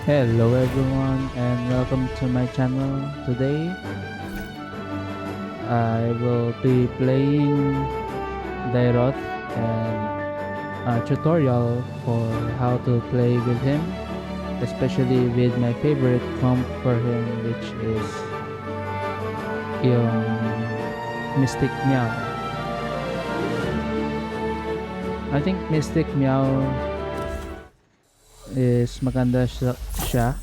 Hello everyone and welcome to my channel. Today I will be playing Dairot and a tutorial for how to play with him, especially with my favorite comp for him, which is yung Mystic Meow. I think Mystic Meow is maganda siya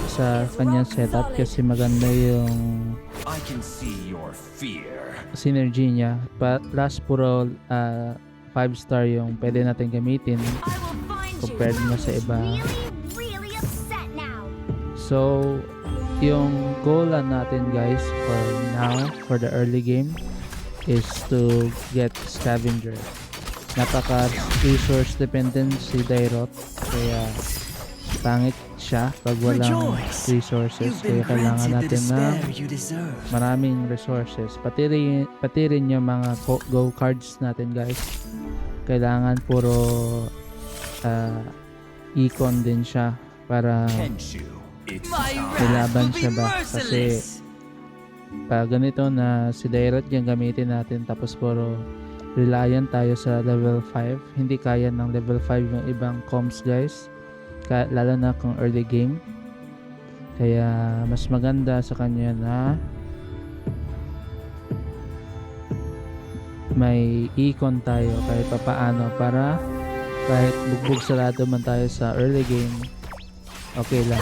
sa kanyang setup kasi maganda yung synergy niya. Plus puro 5-star yung pwede natin gamitin compared na sa iba. So yung goal natin guys for now, for the early game, is to get Scavenger. Napaka resource dependent si Dairot, kaya pangit siya pag walang resources, kaya kailangan natin na maraming resources, pati rin yung mga go cards natin guys, kailangan puro econ din siya para nilaban siya ba, kasi pag ganito na si Dairot yung gamitin natin tapos puro reliant tayo sa level 5, hindi kaya ng level 5 yung ibang comps guys, lalo na kung early game. Kaya mas maganda sa kanya na may econ tayo kahit papaano, para kahit bugbog sarado man tayo sa early game, okay lang.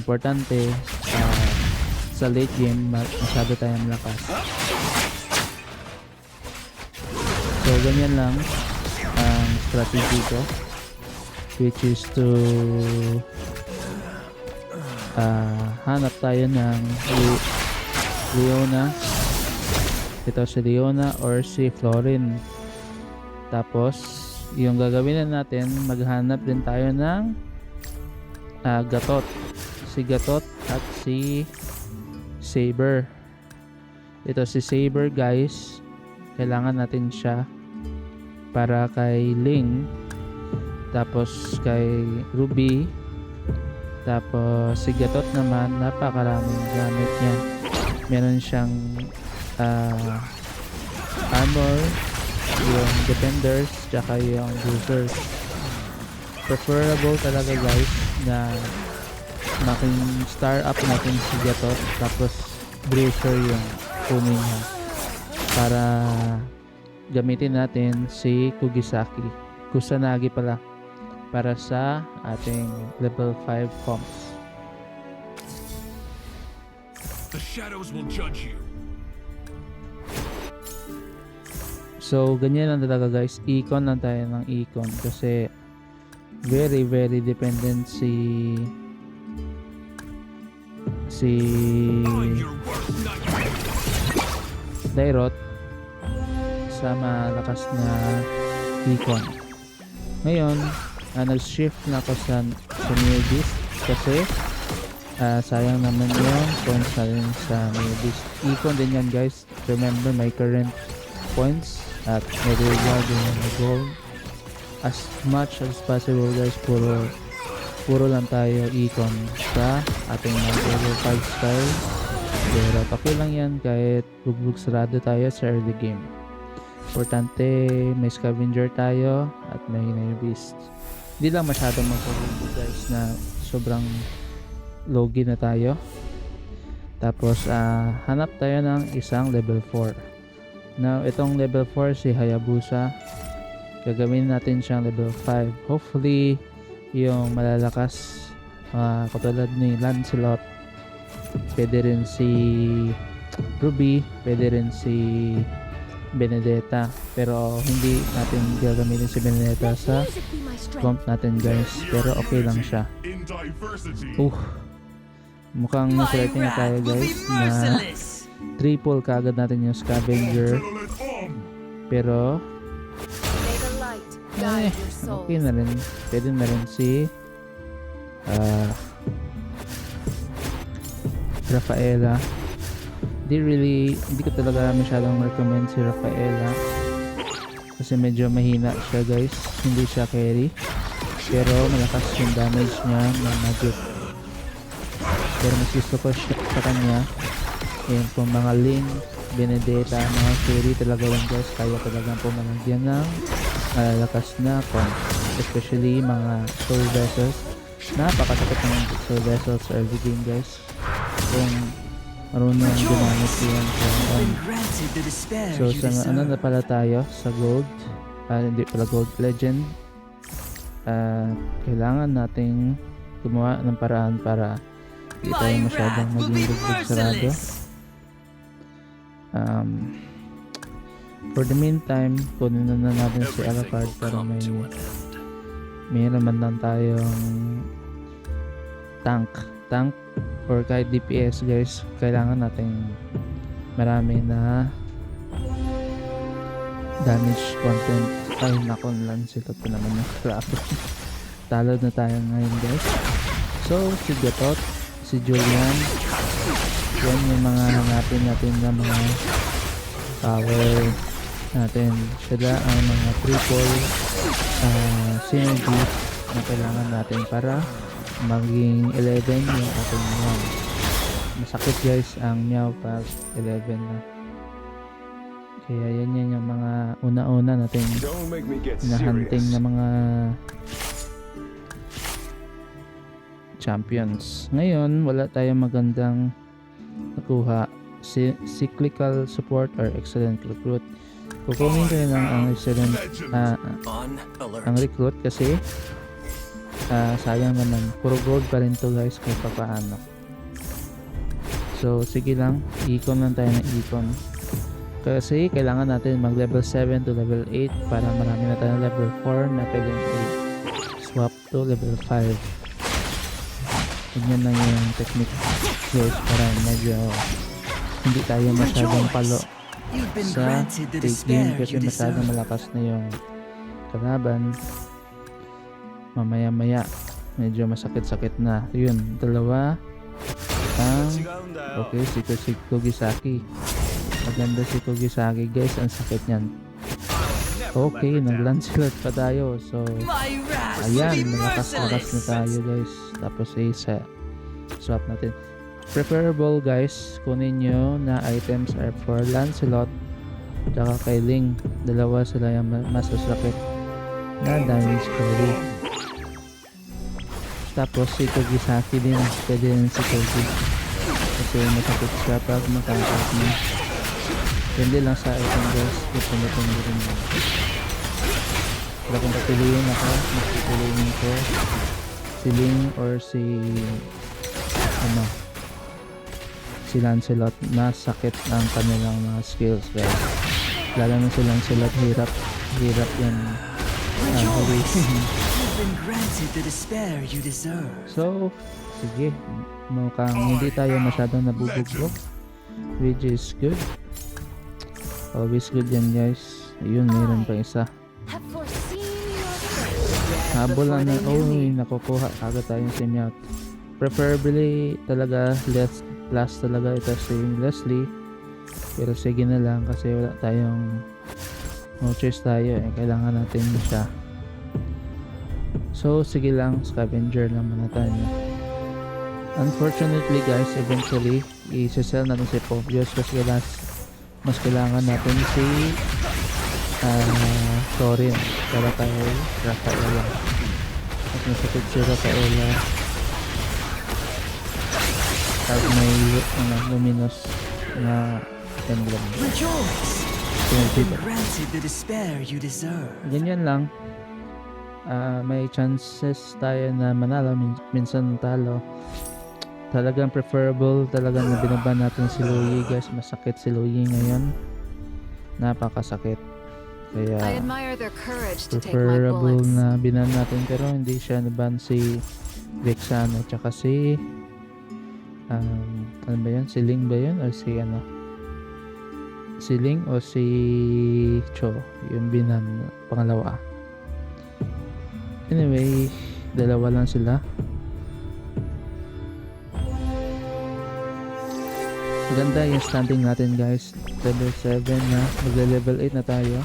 Importante sa late game masyado tayong malakas. So ganyan lang ang strategy ko, which is to hanap tayo ng Leona. Ito si Leona or si Florin. Tapos yung gagawin natin, maghanap din tayo ng Gatot. Si Gatot at si Saber. Ito si Saber guys, kailangan natin siya para kay Ling, tapos kay Ruby, tapos si Gatot naman napakaraming gamit niya. Meron siyang armor, yung defenders, tsaka yung bruisers. Preferable talaga guys na making star up natin si Gatot tapos bruiser yung kunin niya, para gamitin natin si Kusanagi pala, para sa ating level 5 comps. The shadows will judge you. So ganyan lang talaga guys, econ lang tayo ng econ kasi very dependent si Dairot sa malakas na econ. Ngayon nag-shift na ako sa Neobis kasi sayang naman yung points natin sa Neobis. Econ din yan guys, remember my current points at may reward din yung gold. As much as possible guys, puro lang tayo econ sa ating level 5 star. Pero okay lang yan kahit bugbog sarado tayo sa early game. Importante may scavenger tayo at may Neobis. Hindi lang masyadong magpabugbog guys na sobrang logi na tayo. Tapos hanap tayo ng isang level 4. Now itong level 4 si Hayabusa, gagawin natin siyang level 5. Hopefully yung malalakas katulad ni Lancelot, pwede rin si Ruby, pwede rin si Benedetta, pero hindi natin gagamitin si Benedetta sa comp natin guys, pero okay lang siya. Mukhang nag-ready na tayo guys na triple kagad natin yung scavenger, pero okay na rin, pwede na rin si Rafaela. Hindi ko talaga masyadong recommend si Rafaela kasi medyo mahina siya guys, hindi siya carry. pero malakas yung damage niya ng magic. Pero mas gusto ko siya sa kanya yung kung mga Ling, Benedetta, mga Fury talaga yun guys, kaya talagang pumalagyan ng malalakas na comp, especially mga soul vessels. Napakasakit ng soul vessels early game guys kung marunong gumamit yun. So sa ano na pala tayo sa gold, hindi pala gold, legend. Kailangan nating gumawa ng paraan para hindi tayo masyadong maging bugbog sarado. For the meantime, kunin na natin si Alucard para may naman lang tayong tank or kahit DPS guys. Kailangan natin marami na damage content. Ay nakon lang sila ko naman na crap. Talo na tayo ngayon guys. So si Gatot, si Julian, yan yung mga hanapin natin na mga power natin. Sila ang mga triple synergy na kailangan natin para maging 11 yung ating Meow. Masakit guys ang Meow pag 11 na. Kaya yan yung mga una-una natin hinahunting na mga champions. Ngayon wala tayong magandang nakuha. Cyclical support or excellent recruit. Kukunin ko lang ang excellent ang recruit kasi sayang naman, puro gold pa rin to guys kahit papaano. So sige lang, icon lang tayo ng icon kasi kailangan natin mag level 7 to level 8 para marami na tayo level 4 na pwedeng swap to level 5. Ganyan lang yung technique guys para medyo hindi tayo masyadong palo sa take game kasi masyadong malakas na yung kalaban. Mamaya medyo masakit-sakit na. Yun, dalawa okay, si Kugisaki. Maganda si Kugisaki guys, ang sakit niyan. Okay, nag-landslot pa tayo. So ayan, malakas-lakas na tayo guys. Tapos sa swap natin. Preferable guys, kunin nyo na items are for Lancelot tsaka kay Ling. Dalawa sila yung masasakit na damage carry. Tapos si Kugisaki din, pwede rin si Kugi kasi masakit siya pag makakot mo. Hindi lang sa item guys, ito rin mo. Pero kung papiliin ako, pipiliin ko si Ling or si si Lancelot. Masakit ang kanilang mga skills guys, lalo na si Lancelot, hirap yan so sige, mukhang hindi tayo masyadong nabubugbog, which is good, always good yan guys. Ayun, mayroon pa isa, habol lang na, nakukuha agad tayong si Meowth. Preferably talaga last talaga ito si Leslie, pero sige na lang kasi wala tayong no choice tayo kailangan natin siya. So sige lang, scavenger lang muna tayo. Unfortunately guys, eventually i-sell natin si Pobius kasi mas kailangan natin si Thorin para kay Rafaela. Mas masakit si Rafaela kahit may luminous na emblem. Ganyan lang. May chances tayo na manalo, minsan talo. Talagang preferable talaga na binaban natin si Luyi guys. Masakit si Luyi ngayon, napakasakit, kaya preferable na binan natin, pero hindi siya naban si Vexano tsaka si ano ba yun? Si Ling ba yun? Or si si Ling o si Cho yung binan pangalawa. Anyway, dalawa lang sila. Maganda yung standing natin guys, level 7 na, magle level 8 na tayo,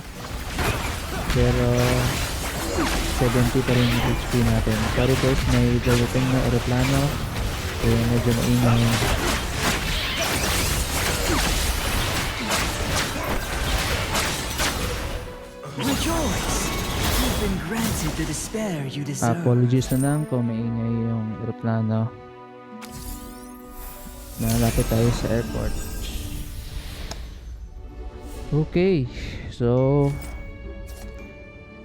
pero 70 pa rin yung HP natin. Sorry guys, may darating na aeroplano. Kaya medyo maingay. Rejoice! You've been granted the despair you deserve. Apologies na lang kung maingay yung aeroplano. Malapit tayo sa airport. Okay, so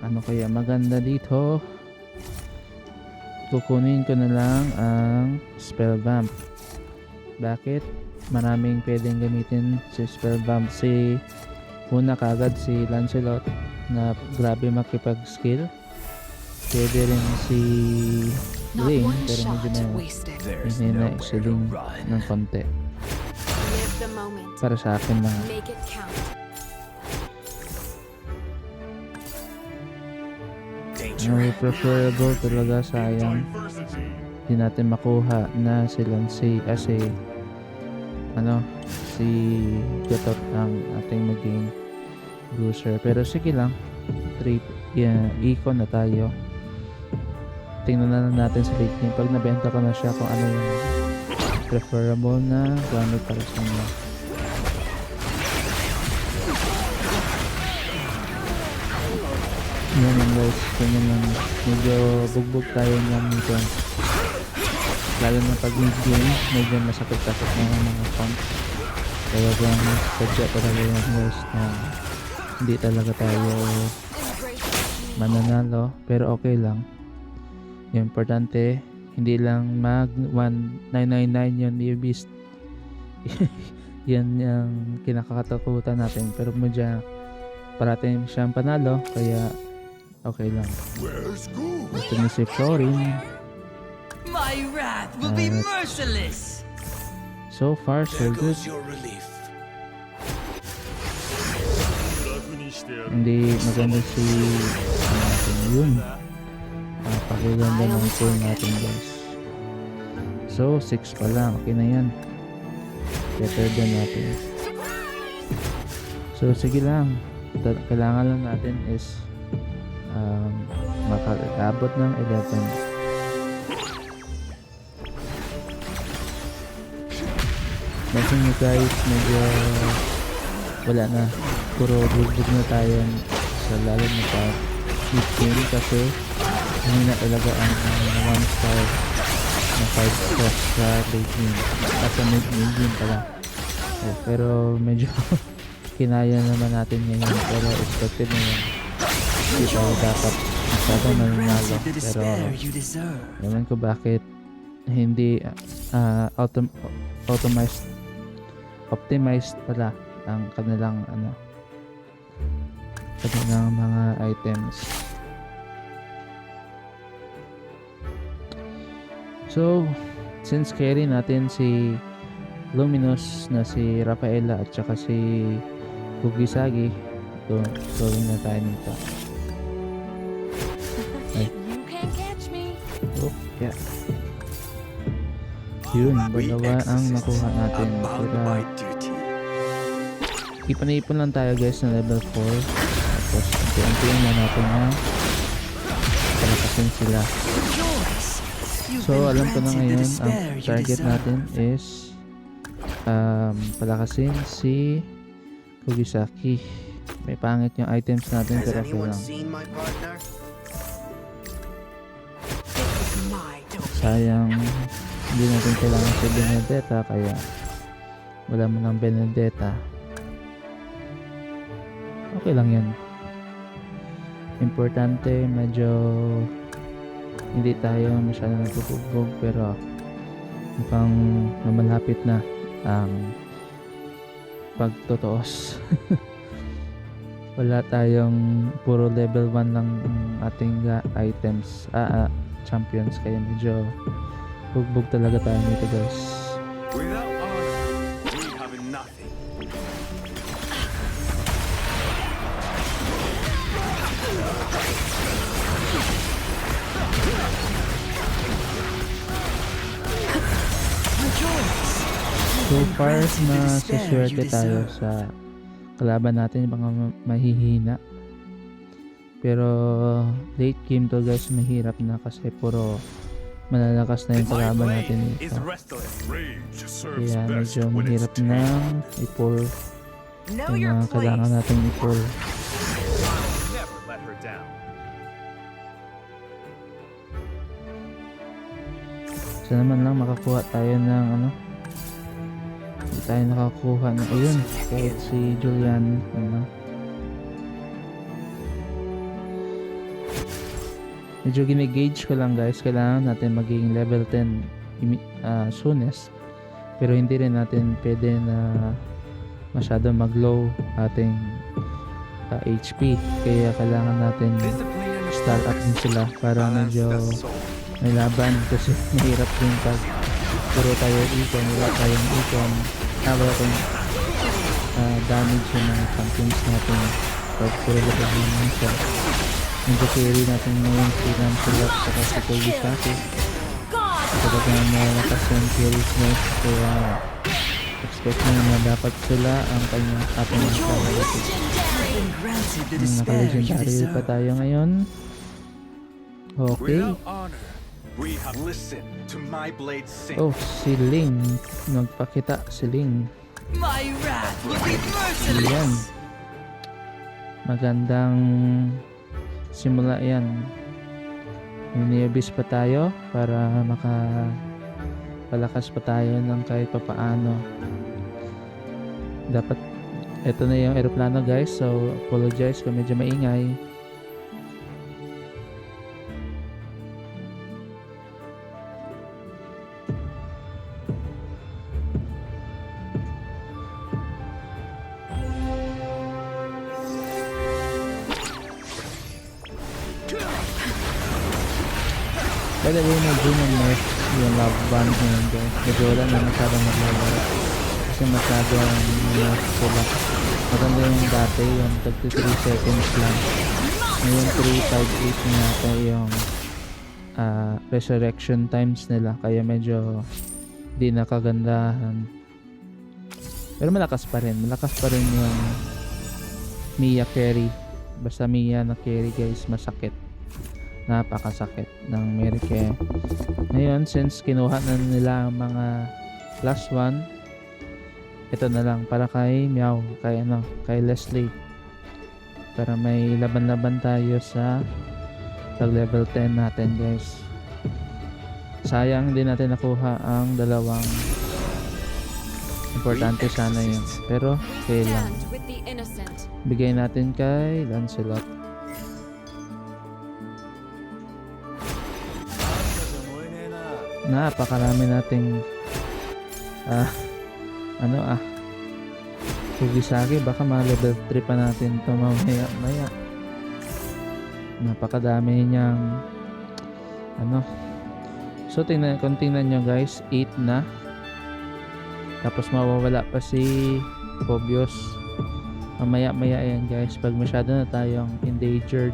ano kaya maganda dito? Kukunin ko na lang ang spell vamp. Bakit? Maraming pwedeng gamitin si spell vamp. Una kagad si Lancelot na grabe makipag-skill. Pwede rin si Not Link one pero shot medyo wasted. There's hindi na nowhere to siling run. ng konti. Live the moment. Para sa akin lang. Make it count. Preferable talaga, sayang hindi natin makuha na si Lancy si Gotot ang ating maging bruiser. Pero sige lang, icon na tayo. Tingnan na lang natin sa late game pag nabenta ko na siya kung ano yung preferable na gamit para sa kanya. Yan lang guys, ganyan lang. Medyo bugbog tayo ng nito. Lalo na pag mid-game, medyo masakit-sakit na yung mga pumps. Kaya kung sadya talaga yan guys na hindi talaga tayo mananalo. Pero okay lang. Yung importante, hindi lang mag 1999 yun yung beast. Yan yung kinakatakutan natin. Pero medyo parating siyang panalo. Kaya okay lang. Where's Goose? Ito na si Florin. My wrath will be merciless! So far, so good. your relief. Hindi maganda si natin yun. Pakiganda ng tool natin guys. So 6 pa lang. Okay na yan. Better than natin. So sige lang. Kailangan lang natin is makaabot ng 11. Nasin nyo guys, medyo wala na. Puro bugbog na tayo sa lalo na sa mid game kasi hindi na talaga ang 1 star na 5 stars sa late game. At sa mid game pala. Pero medyo kinaya naman natin ngayon, pero expected na yun. Hindi tayo dapat masyado nanalo. Pero naman ko bakit hindi optimized pala ang kanilang kanilang mga items. So since carry natin si Luminous na si Rafaela at saka si Kugisagi, going na tayo nito. Ay. You can't catch me. Oh, yeah. Yun, dalawa ang nakuha natin. Kaya ipan-ipon lang tayo guys na level 4. Tapos unti-untiin na natin na palakasin sila. So alam ko na ngayon ang target natin is palakasin si Kugisaki. May pangit yung items natin pero okay lang. Sayang hindi natin kailangan si Benedetta kaya wala mo ng Benedetta. Okay lang yan. Importante medyo hindi tayo masyadong nagpupugbog pero mukhang malapit na ang pagtotoos. Wala tayong puro level 1 lang ating items champions kaya medyo bugbog talaga tayo nito guys. Without honor, we have nothing. So far na suswerte tayo sa kalaban natin, yung mga mahihina. Pero late game to guys, mahirap na kasi puro malalakas na yung My kalaban blade natin is dito. restless. Rage serves Kaya best medyo when it's mahirap na i-pull Know yung your mga kailangan place. natin i-pull. I'll never let her down. Sana naman lang makakuha tayo ng ano. Hindi tayo nakakuha ng ayun. Kahit si Julian. Ano. Medyo ginigauge ko lang guys. Kailangan natin maging level 10 soonest. Pero hindi rin natin pwede na masyado mag-low ating HP. Kaya kailangan natin Discipline and start up din sila para balance medyo the soul. may laban kasi mahirap din pag puro tayo ikon, wala tayong ikon, wala tayong damage yung mga champions natin pag puro labas naman siya. Medyo carry natin ngayon si Lancelot saka si Kogisaki kapag na malakas yung carries guys, kaya expect na dapat sila ang kanyang ating priority. You've been granted the despair you Naka-legendary pa deserve. tayo ngayon. Okay. Without honor, we have listened to my blade sing. Oh, si Ling. Nagpakita si Ling. My wrath will be Ayan. merciless. Magandang simula yan. Niniabis pa tayo para makapalakas pa tayo ng kahit papaano. Dapat, eto na yung aeroplano guys. So, apologize kung medyo maingay. By the way, medyo na-nerf yung love band ngayon guys. Medyo wala na masyadong naglalaro. Kasi masyadong nerf sila. Maganda yung dati, yung 33 seconds lang. Ngayon 358 na yata yung resurrection times nila. Kaya medyo di nakagandahan. Pero malakas pa rin. Malakas pa rin yung Mia carry. Basta Mia na carry guys, masakit. Napakasakit ng Merike. Ngayon, since kinuha na nila ang mga last one, ito na lang para kay Meow, kay Leslie. Para may laban-laban tayo sa pag level 10 natin guys. Sayang hindi natin nakuha ang dalawang importante sana yun. Pero, okay lang. Stand with the innocent. Bigay natin kay Lancelot. Napakarami nating Kugisaki, baka mga level 3 pa natin to mamaya. Napakadami niyang so kung tingnan nyo guys, 8 na, tapos mawawala pa si Phobios mamaya yan guys. Pag masyado na tayong endangered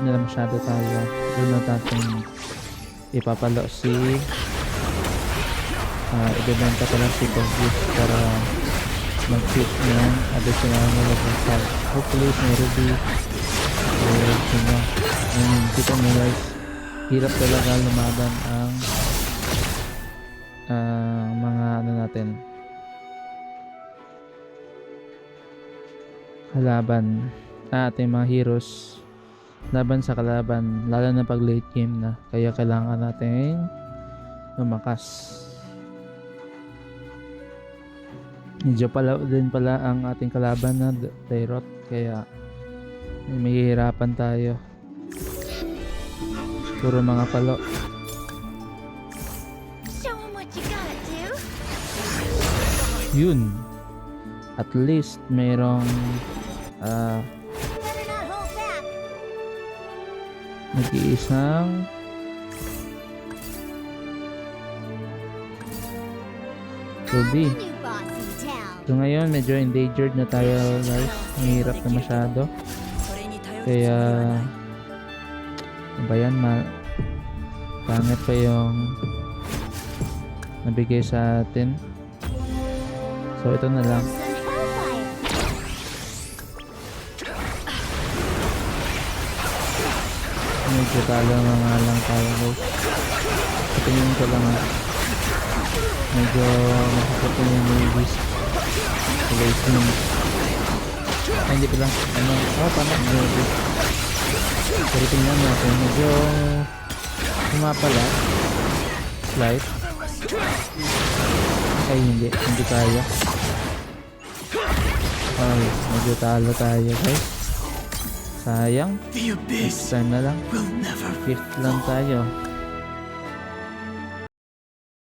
na masyado tayo, doon na natin ipapalo si ibebenta ko lang si Phobios para mag-fit ng additional na level 5. Hopefully may Ruby kita mo guys, hirap talaga lumaban ang mga natin kalaban, ating mga heroes laban sa kalaban, lalo na pag late game na. Kaya kailangan natin lumakas. Medyo pala din pala ang ating kalaban na Dairot, kaya may hihirapan tayo. Puro mga palo. Show 'em what you gotta do. Yun, at least mayroong Better not hold back. nag-iisang Ruby. New boss in town. So ngayon medyo endangered na tayo guys, mahirap na masyado. Kaya ano ba yan, pangit pa yung nabigay sa atin. So ito na lang. Some hellfire. medyo talo nga lang tayo guys. Tingin ko lang medyo nakakot yung movies. Guys, hindi pala. Tama. Pero tingnan natin. Medyo pala. Slide. Ay, hindi kaya. Ay, medyo talo tayo guys. Sayang. The Next abyss time na lang. will never 5th lang tayo.